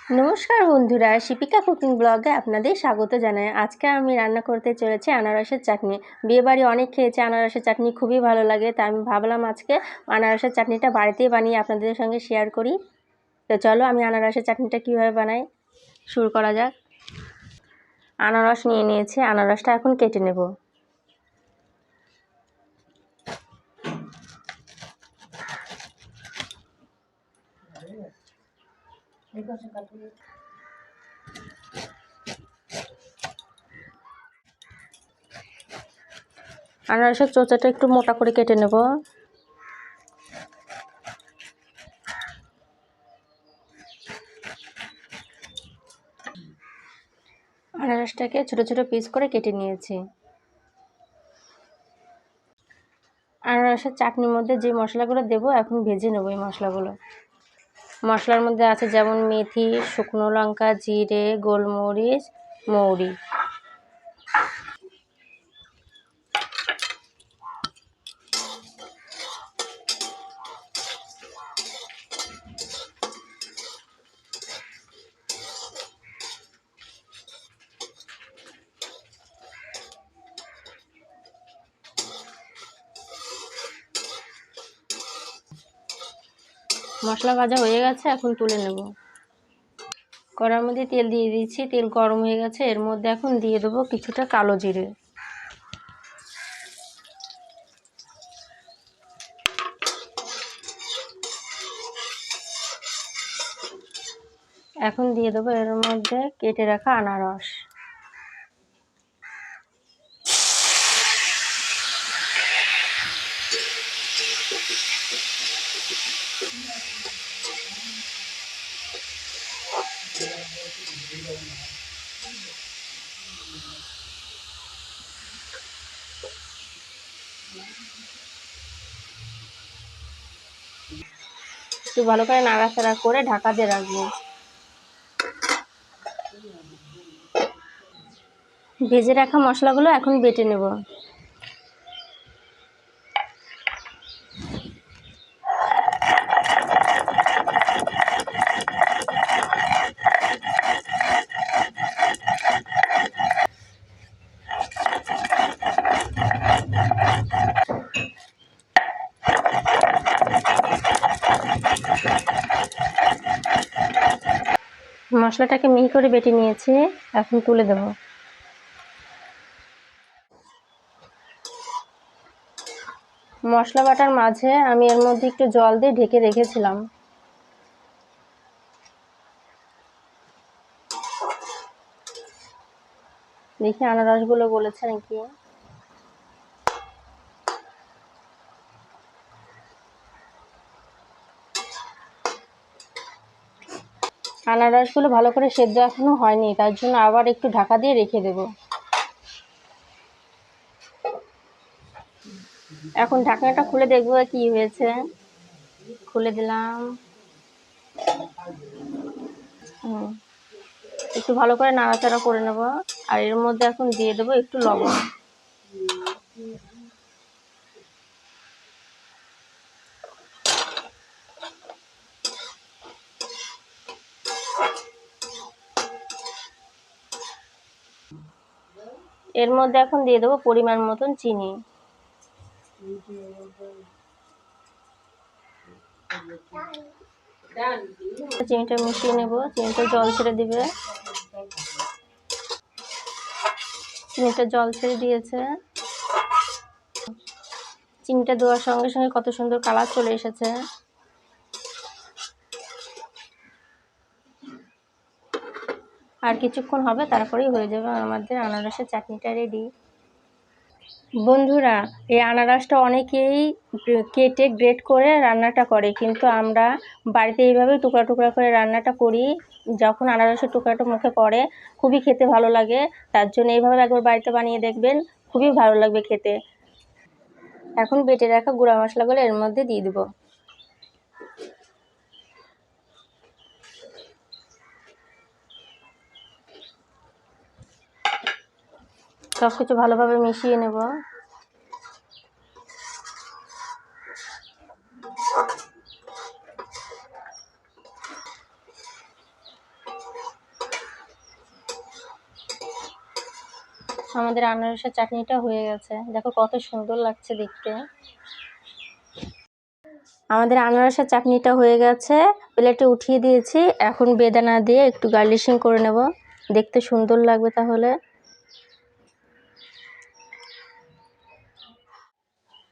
নমস্কার বন্ধুরা, শিপিকা কুকিং ব্লগে আপনাদের স্বাগত জানাই। আজকে আমি রান্না করতে চলেছি আনারসের চাটনি। বিয়েবাড়ি অনেক খেয়েছি আনারসের চাটনি, খুবই ভালো লাগে। তাই আমি ভাবলাম আজকে আনারসের চাটনিটা বাড়িতেই বানিয়ে আপনাদের সঙ্গে শেয়ার করি। তো চলো আমি আনারসের চাটনিটা কীভাবে বানাই শুরু করা যাক। আনারস নিয়ে নিয়েছি, আনারসটা এখন কেটে নেব। আনারসের চোচাটা একটু মোটা করে কেটে নেব। আনারসটাকে ছোট ছোট পিস করে কেটে নিয়েছি। আনারসের চাটনির মধ্যে যে মশলাগুলো দেবো এখন ভেজে নেব। এই মশলার মধ্যে আছে যেমন মেথি, শুকনো লঙ্কা, জিরে, গোলমরিচ, মৌরি। মশলা ভাজা হয়ে গেছে, এখন তুলে নেব। কড়ার মধ্যে তেল দিয়ে দিয়েছি, তেল গরম হয়ে গেছে। এর মধ্যে এখন দিয়ে দেবো কিছুটা কালো জিরে। এখন দিয়ে দেবো এর মধ্যে কেটে রাখা আনারস। একটু ভালো করে নাড়াচাড়া করে ঢাকা দিয়ে রাখবো। ভেজে রাখা মশলাগুলো এখন বেটে নেব। মশলাটাকে মিহি করে বেটে নিয়েছি, এখন তুলে দেব। মশলা বাটার মাঝে আমি এর মধ্যে একটু জল দিয়ে ঢেকে রেখেছিলাম। দেখি আনারসগুলো গলেছে নাকি। আনারসগুলো ভালো করে সেদ্ধ এখনো হয়নি, তার জন্য আবার একটু ঢাকা দিয়ে রেখে দেব। এখন ঢাকনাটা খুলে দেখবো কি হয়েছে। খুলে দিলাম। একটু ভালো করে নাড়াচাড়া করে নেব। আর এর মধ্যে এখন দিয়ে দেবো একটু লবণ। এর মধ্যে এখন দিয়ে দেবো পরিমাণ মতন চিনি। চিনিটা মিশিয়ে নেব। চিনিটা জল ছেড়ে দিবে। চিনিটা জল ছেড়ে দিয়েছে। চিনিটা দেওয়ার সঙ্গে সঙ্গে কত সুন্দর কালার চলে এসেছে। আর কিছুক্ষণ হবে, তারপরেই হয়ে যাবে আমাদের আনারসের চাটনিটা রেডি। বন্ধুরা, এই আনারসটা অনেকেই কেটে গ্রেট করে রান্নাটা করে, কিন্তু আমরা বাড়িতে এইভাবে টুকরা টুকরা করে রান্নাটা করি। যখন আনারসের টুকরাটা মুখে পড়ে খুবই খেতে ভালো লাগে। তার জন্য এইভাবে একবার বাড়িতে বানিয়ে দেখবেন, খুবই ভালো লাগবে খেতে। এখন বেটে রাখা গুঁড়া মশলাগুলো এর মধ্যে দিয়ে দেবো। সব কিছু ভালোভাবে মিশিয়ে নেব। আমাদের আনারসের চাটনিটা হয়ে গেছে, দেখো কত সুন্দর লাগছে দেখতে। আমাদের আনারসের চাটনিটা হয়ে গেছে, প্লেটে উঠিয়ে দিয়েছি। এখন বেদানা দিয়ে একটু গার্নিশিং করে নেব, দেখতে সুন্দর লাগবে তাহলে।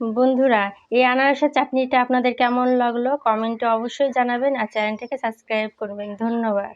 বন্ধুরা, এই আনারসের চাটনিটা আপনাদের কেমন লাগলো কমেন্টে অবশ্যই জানাবেন, আর চ্যানেলটাকে সাবস্ক্রাইব করবেন। ধন্যবাদ।